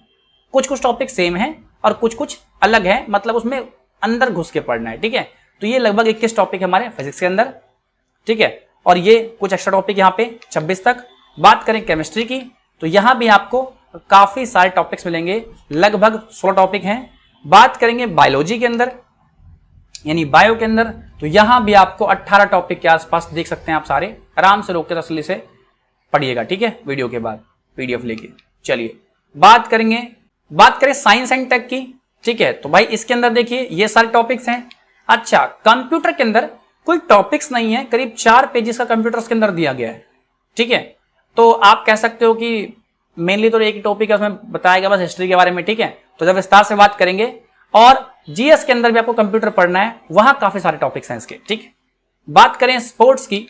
कुछ टॉपिक सेम है और कुछ अलग है, मतलब उसमें अंदर घुस के पढ़ना है। ठीक है, तो ये लगभग 21 टॉपिक हमारे फिजिक्स के अंदर। ठीक है, और ये कुछ एक्स्ट्रा टॉपिक यहाँ पे 26 तक। बात करें केमिस्ट्री की, तो यहां भी आपको काफी सारे टॉपिक्स मिलेंगे, लगभग 16 टॉपिक हैं। बात करेंगे बायोलॉजी के अंदर यानी बायो के अंदर, तो यहां भी आपको 18 टॉपिक के आसपास देख सकते हैं। आप सारे आराम से रोकते तसल्ली से पढ़िएगा। ठीक है, वीडियो के बाद पीडीएफ लेके। चलिए बात करें साइंस एंड टेक की। ठीक है, तो भाई इसके अंदर देखिए ये सारे टॉपिक्स हैं। अच्छा, कंप्यूटर के अंदर कोई टॉपिक्स नहीं है, करीब 4 पेजेस का कंप्यूटर के अंदर दिया गया है। ठीक है, तो आप कह सकते हो कि मेनली तो एक ही टॉपिक है, उसमें बताया गया बस हिस्ट्री के बारे में। ठीक है, तो जब विस्तार से बात करेंगे, और जीएस के अंदर भी आपको कंप्यूटर पढ़ना है, वहां काफी सारे टॉपिक्स हैं इसके। ठीक, बात करें स्पोर्ट्स की,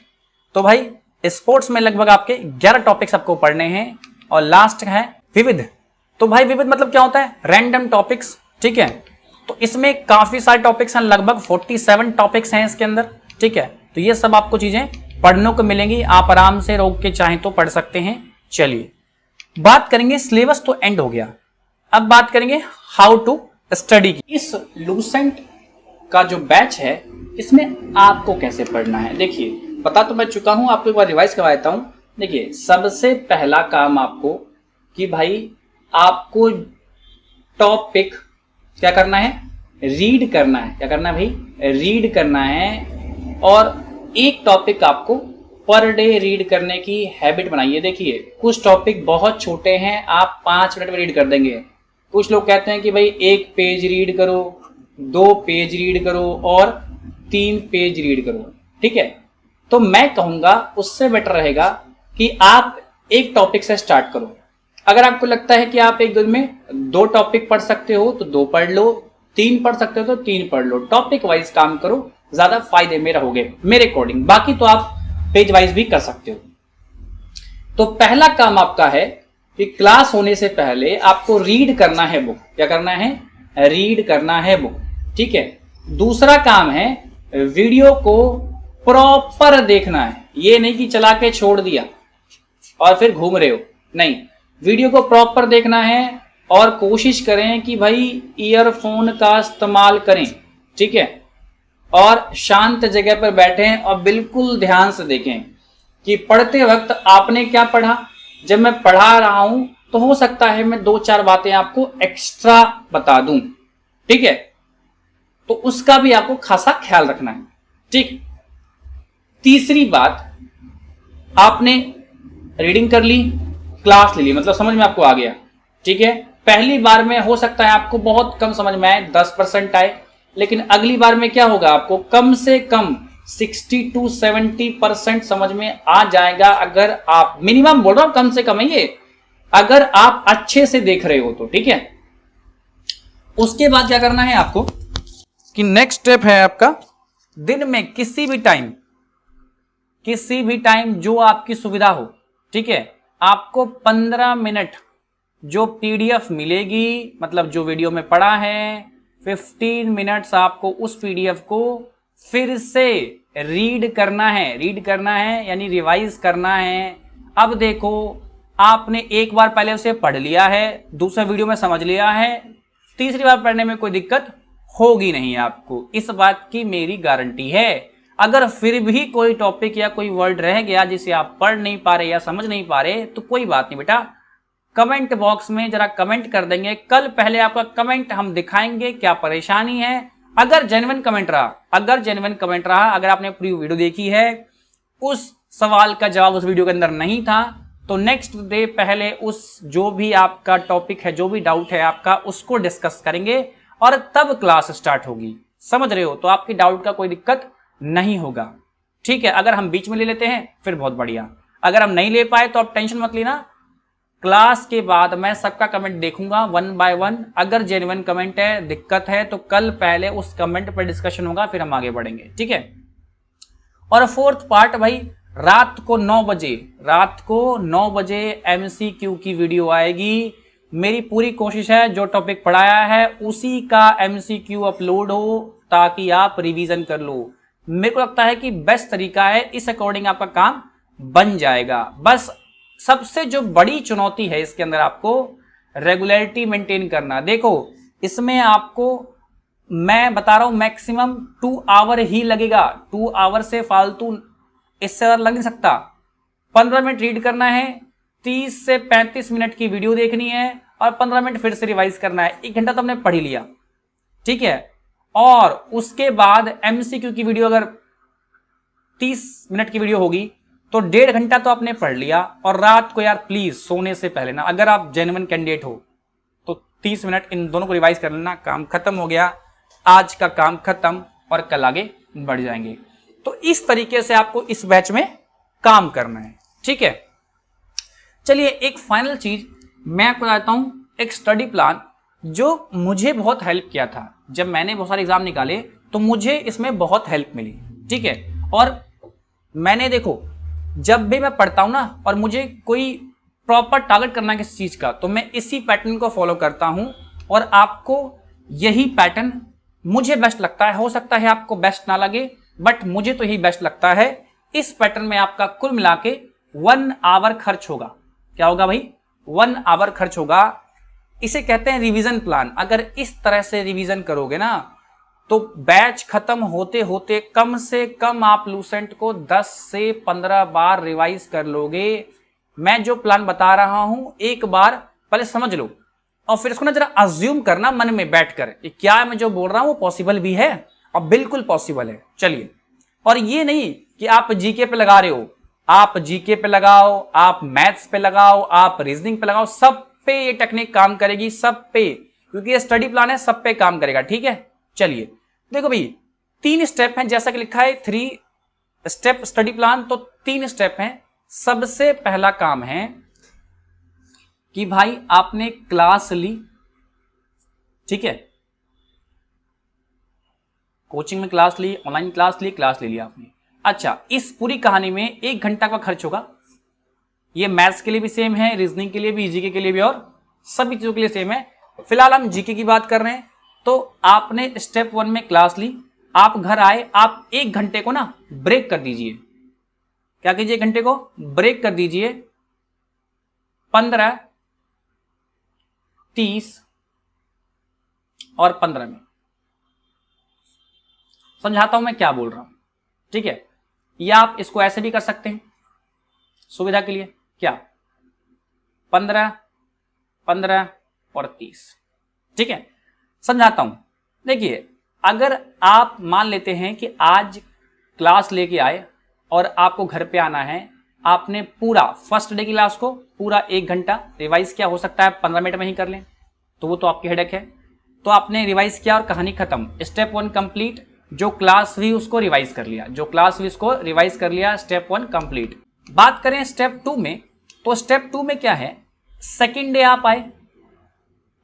तो भाई स्पोर्ट्स में लगभग आपके 11 टॉपिक्स आपको पढ़ने हैं। और लास्ट है विविध। तो भाई विविध मतलब क्या होता है, रैंडम टॉपिक्स। ठीक है, तो इसमें काफी सारे टॉपिक्स हैं, लगभग 47 टॉपिक्स हैं इसके अंदर। ठीक है, तो ये सब आपको चीजें पढ़ने को मिलेंगी, आप आराम से रोक के चाहें तो पढ़ सकते हैं। चलिए बात करेंगे, सिलेबस तो एंड हो गया, अब बात करेंगे हाउ टू स्टडी की। इस लूसेंट का जो बैच है इसमें आपको कैसे पढ़ना है, देखिए बता तो मैं चुका हूं, आपको एक बार रिवाइज करवा देता हूं। देखिए सबसे पहला काम आपको कि भाई आपको टॉपिक क्या करना है, रीड करना है। क्या करना है भाई, रीड करना है। और एक टॉपिक आपको पर डे रीड करने की हैबिट बनाइए। देखिए कुछ टॉपिक बहुत छोटे हैं, आप 5 मिनट में रीड कर देंगे। कुछ लोग कहते हैं कि भाई 1 पेज रीड करो, 2 पेज रीड करो और 3 पेज रीड करो। ठीक है, तो मैं कहूंगा उससे बेटर रहेगा कि आप एक टॉपिक से स्टार्ट करो। अगर आपको लगता है कि आप एक दिन में 2 टॉपिक पढ़ सकते हो तो 2 पढ़ लो, 3 पढ़ सकते हो तो 3 पढ़ लो। टॉपिक वाइज काम करो, ज्यादा फायदे में रहोगे मेरे अकॉर्डिंग। बाकी तो आप पेज वाइज भी कर सकते हो। तो पहला काम आपका है कि क्लास होने से पहले आपको रीड करना है बुक। क्या करना है, रीड करना है बुक। ठीक है, दूसरा काम है वीडियो को प्रॉपर देखना है। ये नहीं कि चला के छोड़ दिया और फिर घूम रहे हो, नहीं, वीडियो को प्रॉपर देखना है। और कोशिश करें कि भाई ईयरफोन का इस्तेमाल करें। ठीक है, और शांत जगह पर बैठें और बिल्कुल ध्यान से देखें कि पढ़ते वक्त आपने क्या पढ़ा। जब मैं पढ़ा रहा हूं तो हो सकता है मैं 2-4 बातें आपको एक्स्ट्रा बता दूं, ठीक है, तो उसका भी आपको खासा ख्याल रखना है, ठीक। तीसरी बात, आपने रीडिंग कर ली, क्लास ले ली, मतलब समझ में आपको आ गया, ठीक है। पहली बार में हो सकता है आपको बहुत कम समझ में आए, 10% आए, लेकिन अगली बार में क्या होगा, आपको कम से कम 60 to 70% समझ में आ जाएगा, अगर आप, मिनिमम बोल रहा हूं, कम से कम है ये, अगर आप अच्छे से देख रहे हो तो, ठीक है। उसके बाद क्या करना है आपको कि नेक्स्ट स्टेप है आपका, दिन में किसी भी टाइम जो आपकी सुविधा हो, ठीक है, आपको 15 मिनट जो पीडीएफ मिलेगी, मतलब जो वीडियो में पढ़ा है, 15 मिनट्स आपको उस पीडीएफ को फिर से रीड करना है यानी रिवाइज करना है। अब देखो, आपने एक बार पहले उसे पढ़ लिया है, दूसरे वीडियो में समझ लिया है, तीसरी बार पढ़ने में कोई दिक्कत होगी नहीं आपको, इस बात की मेरी गारंटी है। अगर फिर भी कोई टॉपिक या कोई वर्ड रह गया जिसे आप पढ़ नहीं पा रहे या समझ नहीं पा रहे, तो कोई बात नहीं बेटा, कमेंट बॉक्स में जरा कमेंट कर देंगे, कल पहले आपका कमेंट हम दिखाएंगे क्या परेशानी है। अगर जेन्युइन कमेंट रहा, अगर आपने पूरी वीडियो देखी है, उस सवाल का जवाब उस वीडियो के अंदर नहीं था, तो नेक्स्ट डे पहले उस जो भी आपका टॉपिक है, जो भी डाउट है आपका, उसको डिस्कस करेंगे और तब क्लास स्टार्ट होगी, समझ रहे हो, तो आपकी डाउट का कोई दिक्कत नहीं होगा, ठीक है। अगर हम बीच में ले लेते हैं फिर बहुत बढ़िया, अगर हम नहीं ले पाए तो आप टेंशन मत लेना, क्लास के बाद मैं सबका कमेंट देखूंगा 1 by 1, अगर जेन्युइन कमेंट है, दिक्कत है, तो कल पहले उस कमेंट पर डिस्कशन होगा, फिर हम आगे बढ़ेंगे, ठीक है। और फोर्थ पार्ट भाई, रात को 9 बजे एमसीक्यू की वीडियो आएगी। मेरी पूरी कोशिश है जो टॉपिक पढ़ाया है उसी का एमसीक्यू अपलोड हो, ताकि आप रिवीजन कर लो। मेरे को लगता है कि बेस्ट तरीका है, इस अकॉर्डिंग आपका काम बन जाएगा। बस सबसे जो बड़ी चुनौती है इसके अंदर, आपको रेगुलरिटी मेंटेन करना। देखो, इसमें आपको मैं बता रहा हूं मैक्सिमम 2 आवर ही लगेगा, 2 आवर से फालतू इससे ज्यादा लग नहीं सकता। 15 मिनट रीड करना है, 30 से 35 मिनट की वीडियो देखनी है और 15 मिनट फिर से रिवाइज करना है। 1 घंटा तो हमने पढ़ ही लिया, ठीक है। और उसके बाद एमसीक्यू की वीडियो अगर 30 मिनट की वीडियो होगी तो 1.5 घंटा तो आपने पढ़ लिया। और रात को यार प्लीज सोने से पहले ना, अगर आप जेन्युइन कैंडिडेट हो तो 30 मिनट इन दोनों को रिवाइज कर लेना, काम खत्म हो गया, आज का काम खत्म और कल आगे बढ़ जाएंगे। तो इस तरीके से आपको इस बैच में काम करना है, ठीक है। चलिए, एक फाइनल चीज मैं आपको बताता हूं, एक स्टडी प्लान जो मुझे बहुत हेल्प किया था। जब मैंने बहुत सारे एग्जाम निकाले तो मुझे इसमें बहुत हेल्प मिली, ठीक है। और मैंने देखो, जब भी मैं पढ़ता हूं ना और मुझे कोई प्रॉपर टारगेट करना है किसी चीज का, तो मैं इसी पैटर्न को फॉलो करता हूं। और आपको यही पैटर्न मुझे बेस्ट लगता है, हो सकता है आपको बेस्ट ना लगे, बट मुझे तो यही बेस्ट लगता है। इस पैटर्न में आपका कुल मिला के 1 आवर खर्च होगा। क्या होगा भाई? 1 आवर खर्च होगा। इसे कहते हैं रिवीजन प्लान। अगर इस तरह से रिवीजन करोगे ना, तो बैच खत्म होते होते कम से कम आप लूसेंट को 10 से 15 बार रिवाइज कर लोगे। मैं जो प्लान बता रहा हूं, एक बार पहले समझ लो और फिर इसको ना जरा अज्यूम करना मन में बैठकर, क्या मैं जो बोल रहा हूं वो पॉसिबल भी है, और बिल्कुल पॉसिबल है। चलिए, और ये नहीं कि आप जीके पे लगा रहे हो, आप जीके पे लगाओ, आप मैथ्स पे लगाओ, आप रीजनिंग पे लगाओ, सब पे ये टेक्निक काम करेगी, सब पे, क्योंकि ये स्टडी प्लान है, सब पे काम करेगा, ठीक है। चलिए देखो भाई, 3 स्टेप हैं, जैसा कि लिखा है 3 स्टेप स्टडी प्लान, तो 3 स्टेप हैं। सबसे पहला काम है कि भाई आपने क्लास ली, ठीक है, कोचिंग में क्लास ली, ऑनलाइन क्लास ले लिया आपने। अच्छा, इस पूरी कहानी में 1 घंटा का खर्च होगा। ये मैथ्स के लिए भी सेम है, रीजनिंग के लिए भी, जीके के लिए भी, और सभी चीजों के लिए सेम है। फिलहाल हम जीके की बात कर रहे हैं। तो आपने स्टेप 1 में क्लास ली, आप घर आए, आप 1 घंटे को ना ब्रेक कर दीजिए। क्या कीजिए? 1 घंटे को ब्रेक कर दीजिए। 15, 30 और 15 में समझाता हूं मैं क्या बोल रहा हूं, ठीक है। या आप इसको ऐसे भी कर सकते हैं सुविधा के लिए। क्या? 15, 15 और 30। ठीक है, समझाता हूं। देखिए, अगर आप मान लेते हैं कि आज क्लास लेके आए और आपको घर पे आना है, आपने पूरा फर्स्ट डे की क्लास को पूरा 1 घंटा रिवाइज किया, हो सकता है 15 मिनट में ही कर लें, तो वो तो आपकी हेडेक है। तो आपने रिवाइज किया और कहानी खत्म, स्टेप 1 कंप्लीट। जो क्लास हुई उसको रिवाइज कर लिया, जो क्लास हुई उसको रिवाइज कर लिया, स्टेप 1 कंप्लीट। बात करें स्टेप 2 में, तो स्टेप 2 में क्या है, सेकेंड डे आप आए,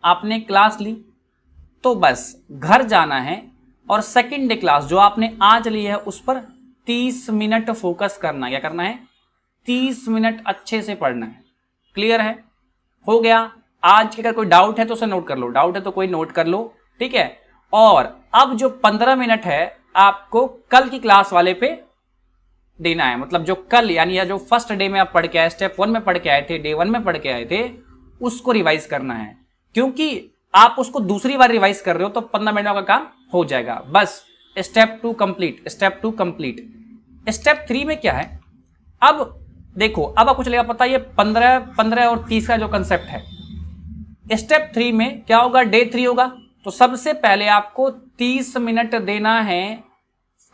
आपने क्लास ली, तो बस घर जाना है और सेकेंड डे क्लास जो आपने आज ली है उस पर 30 मिनट फोकस करना है। क्या करना है? 30 मिनट अच्छे से पढ़ना है। क्लियर है? हो गया। आज के अगर कोई डाउट है तो उसे नोट कर लो, डाउट है तो कोई नोट कर लो। ठीक है, और अब जो 15 मिनट है आपको कल की क्लास वाले पे देना है, मतलब जो कल यानी जो फर्स्ट डे में आप पढ़ के आए, स्टेप 1 में पढ़ के आए थे, डे 1 में पढ़ के आए थे, उसको रिवाइज करना है। क्योंकि आप उसको दूसरी बार रिवाइज कर रहे हो तो 15 मिनट का काम हो जाएगा। बस step 2 complete, step 2 complete. Step 3 में क्या है, अब देखो, अब आपको चलेगा पता, ये 15 15 और 30 का जो कंसेप्ट है। स्टेप 3 में क्या होगा, डे 3 होगा, तो सबसे पहले आपको 30 मिनट देना है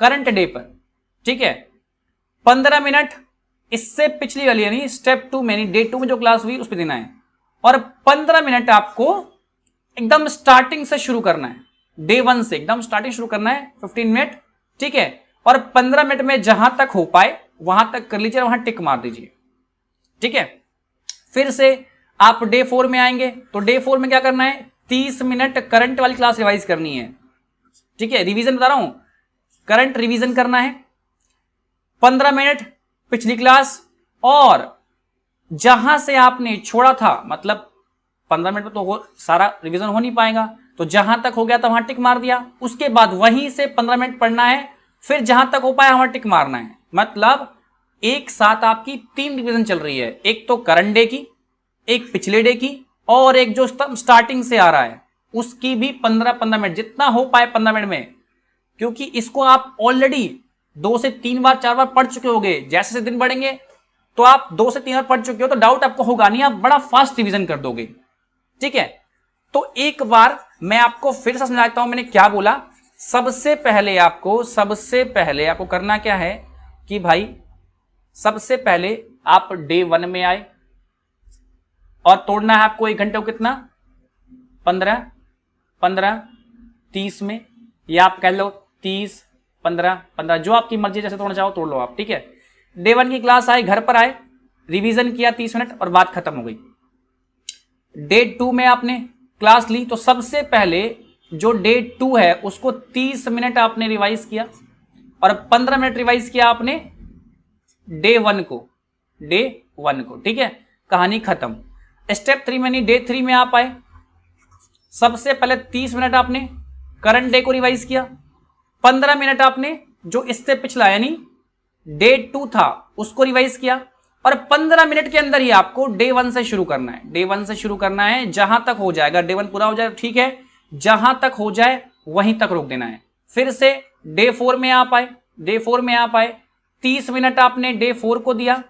करंट डे पर। ठीक है, 15 मिनट इससे पिछली वाली यानी स्टेप 2 में, डे 2 में जो क्लास हुई उस पर देना है, और 15 मिनट आपको एकदम स्टार्टिंग से शुरू करना है, डे 1 से एकदम स्टार्टिंग शुरू करना है, 15 मिनट। ठीक है, और 15 मिनट में जहां तक हो पाए वहां तक कर लीजिए, वहां टिक मार दीजिए। ठीक है, फिर से आप डे 4 में आएंगे, तो डे 4 में क्या करना है, 30 मिनट करंट वाली क्लास रिवाइज करनी है। ठीक है, रिवीजन बता रहा हूं, करंट रिवीजन करना है, 15 मिनट पिछली क्लास, और जहां से आपने छोड़ा था, मतलब 15 मिनट में तो सारा रिवीजन हो नहीं पाएगा, तो जहां तक हो गया था वहां टिक मार दिया। उसके बाद वहीं से 15 मिनट पढ़ना है, फिर जहां तक हो पाया वहां टिक मारना है। मतलब एक साथ आपकी 3 रिवीजन चल रही है, एक तो करंट डे की, एक पिछले डे की, और एक जो स्टार्टिंग से आ रहा है उसकी भी 15-15 मिनट, जितना हो पाए 15 मिनट में। क्योंकि इसको आप ऑलरेडी 2 से 3 बार 4 बार पढ़ चुके होंगे, जैसे दिन बढ़ेंगे तो आप 2 से 3 बार पढ़ चुके हो, तो डाउट आपको होगा नहीं, आप बड़ा फास्ट रिवीजन कर दोगे। ठीक है, तो एक बार मैं आपको फिर से समझाता हूं मैंने क्या बोला। सबसे पहले आपको करना क्या है कि भाई, सबसे पहले आप डे 1 में आए और तोड़ना है आपको 1 घंटे को कितना, 15 15 30 में, या आप कह लो 30 15 15, जो आपकी मर्जी, जैसे तोड़ना चाहो तोड़ लो आप। ठीक है, डे 1 की क्लास आई, घर पर आए, रिवीजन किया 30 मिनट और बात खत्म हो गई। डे 2 में आपने क्लास ली, तो सबसे पहले जो डे 2 है उसको 30 मिनट आपने रिवाइज किया, और 15 मिनट रिवाइज किया आपने डे 1 को, ठीक है, कहानी खत्म। स्टेप 3 में नहीं, डे 3 में आप आए, सबसे पहले 30 मिनट आपने करंट डे को रिवाइज किया, 15 मिनट आपने जो इससे पिछला यानी डे 2 था उसको रिवाइज किया, और 15 मिनट के अंदर ही आपको डे 1 से शुरू करना है। डे 1 से शुरू करना है, जहां तक हो जाएगा, डे 1 पूरा हो जाए ठीक है, जहां तक हो जाए वहीं तक रोक देना है। फिर से डे 4 में आप आए, 30 मिनट आपने डे 4 को दिया,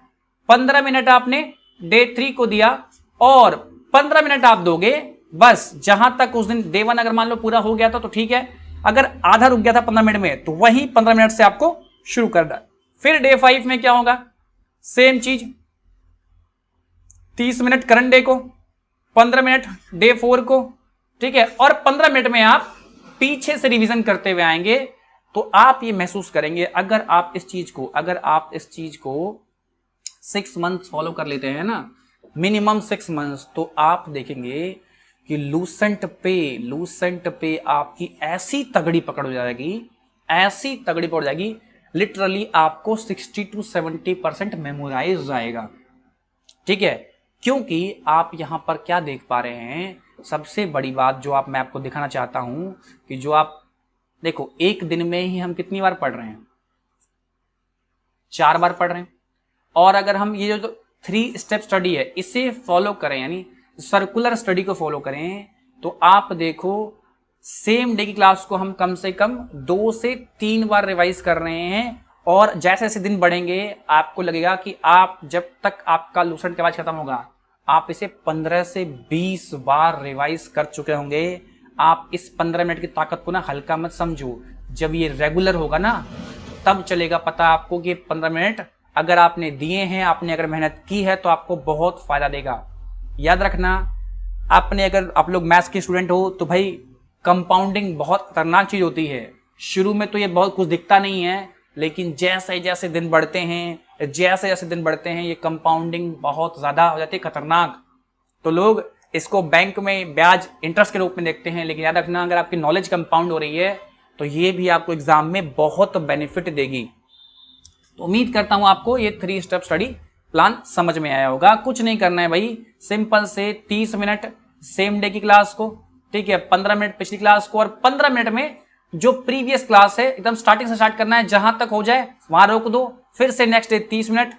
15 मिनट आपने डे 3 को दिया, और 15 मिनट आप दोगे बस जहां तक उस दिन डे 1 अगर मान लो पूरा हो गया था तो ठीक है, अगर आधा रुक गया था 15 मिनट में तो वही 15 मिनट से आपको शुरू करना है। फिर डे 5 में क्या होगा, सेम चीज, 30 मिनट करंट डे को, 15 मिनट डे 4 को। ठीक है, और 15 मिनट में आप पीछे से रिवीजन करते हुए आएंगे, तो आप ये महसूस करेंगे, अगर आप इस चीज को 6 मंथ फॉलो कर लेते हैं ना, मिनिमम 6 मंथ्स, तो आप देखेंगे कि लूसेंट पे आपकी ऐसी तगड़ी पकड़ हो जाएगी, लिटरली आपको 60 to 70% मेमोराइज जाएगा। ठीक है, क्योंकि आप यहां पर क्या देख पा रहे हैं, सबसे बड़ी बात जो मैं आपको दिखाना चाहता हूं कि जो आप देखो, एक दिन में ही हम कितनी बार पढ़ रहे हैं, 4 बार पढ़ रहे हैं। और अगर हम ये जो 3 स्टेप स्टडी है इसे फॉलो करें, यानी सर्कुलर स्टडी को फॉलो करें, तो आप देखो सेम डे की क्लास को हम कम से कम 2 से 3 बार रिवाइज कर रहे हैं, और जैसे जैसे दिन बढ़ेंगे आपको लगेगा कि आप जब तक आपका लूसेंट के बाद खत्म होगा आप इसे 15 से 20 बार रिवाइज कर चुके होंगे। आप इस 15 मिनट की ताकत को ना हल्का मत समझो, जब ये रेगुलर होगा ना तब चलेगा पता आपको कि 15 मिनट अगर आपने दिए हैं, आपने अगर मेहनत की है तो आपको बहुत फायदा देगा। याद रखना, आपने अगर आप लोग मैथ्स के स्टूडेंट हो तो भाई कंपाउंडिंग बहुत खतरनाक चीज होती है। शुरू में तो ये बहुत कुछ दिखता नहीं है, लेकिन जैसे जैसे दिन बढ़ते हैं ये कंपाउंडिंग बहुत ज्यादा हो जाती है खतरनाक। तो लोग इसको बैंक में ब्याज इंटरेस्ट के रूप में देखते हैं, लेकिन याद रखना अगर आपकी नॉलेज कंपाउंड हो रही है तो ये भी आपको एग्जाम में बहुत बेनिफिट देगी। तो उम्मीद करता हूं आपको ये 3 स्टेप स्टडी प्लान समझ में आया होगा। कुछ नहीं करना है भाई, सिंपल से 30 मिनट सेम डे की क्लास को, ठीक है, 15 मिनट पिछली क्लास को, और 15 मिनट में जो प्रीवियस क्लास है एकदम स्टार्टिंग से स्टार्ट करना है, जहां तक हो जाए वहां रोक दो। फिर से next day 30 minute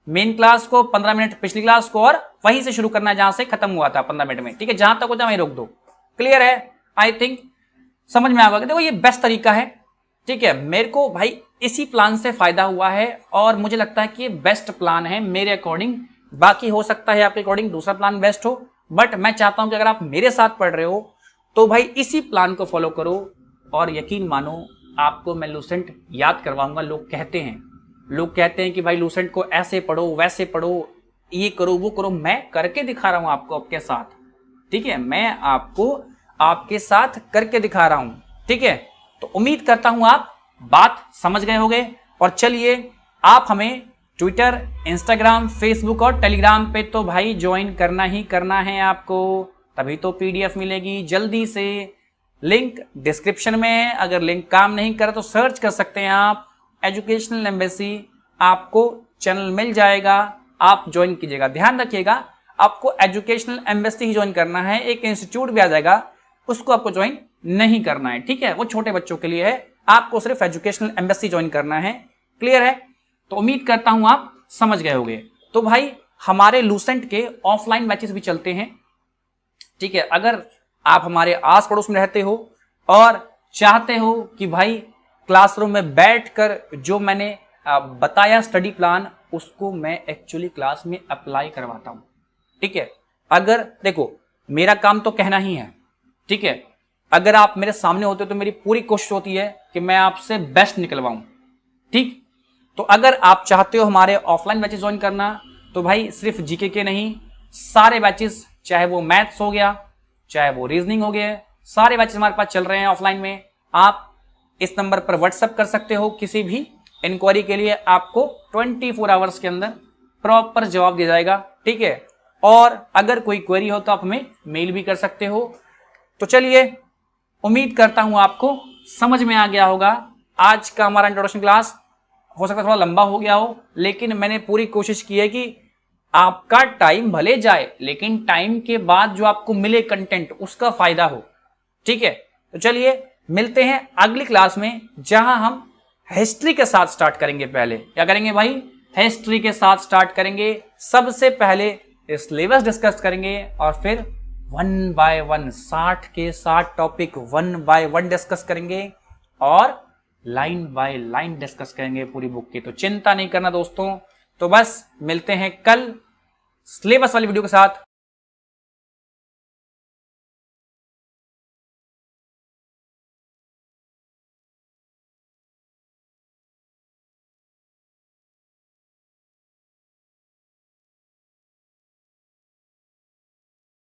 main class को, 15 मिनट पिछली क्लास को, और वहीं से शुरू करना है जहां से खत्म हुआ था 15 मिनट में, ठीक है, जहां तक हो जाए वहीं रोक दो। क्लियर है? आई थिंक समझ में आ गया। देखो ये बेस्ट तरीका है, ठीक है, मेरे को भाई इसी प्लान से फायदा हुआ है और मुझे लगता है कि ये बेस्ट प्लान है मेरे अकॉर्डिंग। बाकी हो सकता है आपके अकॉर्डिंग दूसरा प्लान बेस्ट हो, बट मैं चाहता हूं कि अगर आप मेरे साथ पढ़ रहे हो तो भाई इसी प्लान को फॉलो करो, और यकीन मानो आपको मैं लूसेंट याद करवाऊंगा। लोग कहते हैं कि भाई लूसेंट को ऐसे पढ़ो वैसे पढ़ो, ये करो वो करो, मैं करके दिखा रहा हूं आपको आपके साथ, ठीक है, मैं आपको आपके साथ करके दिखा रहा हूं, ठीक है। तो उम्मीद करता हूं आप बात समझ गए होंगे। और चलिए, आप हमें ट्विटर, इंस्टाग्राम, फेसबुक और टेलीग्राम पे तो भाई ज्वाइन करना ही करना है आपको, तभी तो पीडीएफ मिलेगी जल्दी से। लिंक डिस्क्रिप्शन में है, अगर लिंक काम नहीं करे तो सर्च कर सकते हैं आप एजुकेशनल एम्बेसी, आपको चैनल मिल जाएगा, आप ज्वाइन कीजिएगा। ध्यान रखिएगा आपको एजुकेशनल एम्बेसी ही ज्वाइन करना है, एक इंस्टीट्यूट भी आ जाएगा उसको आपको ज्वाइन नहीं करना है, ठीक है, वो छोटे बच्चों के लिए है, आपको सिर्फ एजुकेशनल एम्बेसी ज्वाइन करना है। क्लियर है? तो उम्मीद करता हूं आप समझ गए होंगे। तो भाई हमारे लूसेंट के ऑफलाइन बैचेस भी चलते हैं, ठीक है, अगर आप हमारे आस पड़ोस में रहते हो और चाहते हो कि भाई क्लासरूम में बैठकर जो मैंने बताया स्टडी प्लान उसको मैं एक्चुअली क्लास में अप्लाई करवाता हूं, ठीक है। अगर देखो मेरा काम तो कहना ही है, ठीक है, अगर आप मेरे सामने होते हो तो मेरी पूरी कोशिश होती है कि मैं आपसे बेस्ट निकलवाऊं, ठीक। तो अगर आप चाहते हो हमारे ऑफलाइन बैचेस ज्वाइन करना तो भाई सिर्फ जीके के नहीं, सारे बैचेस, चाहे वो मैथ्स हो गया चाहे वो रीजनिंग हो गया, सारे बैचेस हमारे पास चल रहे हैं ऑफलाइन में। आप इस नंबर पर व्हाट्सएप कर सकते हो, किसी भी इंक्वायरी के लिए आपको 24 आवर्स के अंदर प्रॉपर जवाब दिया जाएगा, ठीक है। और अगर कोई क्वेरी हो तो आप हमें मेल भी कर सकते हो। तो चलिए, उम्मीद करता हूं आपको समझ में आ गया होगा। आज का हमारा इंट्रोडक्शन क्लास हो सकता है थोड़ा लंबा हो गया हो, लेकिन मैंने पूरी कोशिश की है कि आपका टाइम भले जाए लेकिन टाइम के बाद जो आपको मिले कंटेंट उसका फायदा हो, ठीक है। तो चलिए मिलते हैं अगली क्लास में, जहां हम हिस्ट्री के साथ स्टार्ट करेंगे। पहले क्या करेंगे भाई? हिस्ट्री के साथ स्टार्ट करेंगे। सबसे पहले सिलेबस डिस्कस करेंगे और फिर 1 बाय 1 60 के 60 टॉपिक 1 बाय 1 डिस्कस करेंगे और लाइन बाय लाइन डिस्कस करेंगे पूरी बुक की। तो चिंता नहीं करना दोस्तों। तो बस मिलते हैं कल सिलेबस वाली वीडियो के साथ।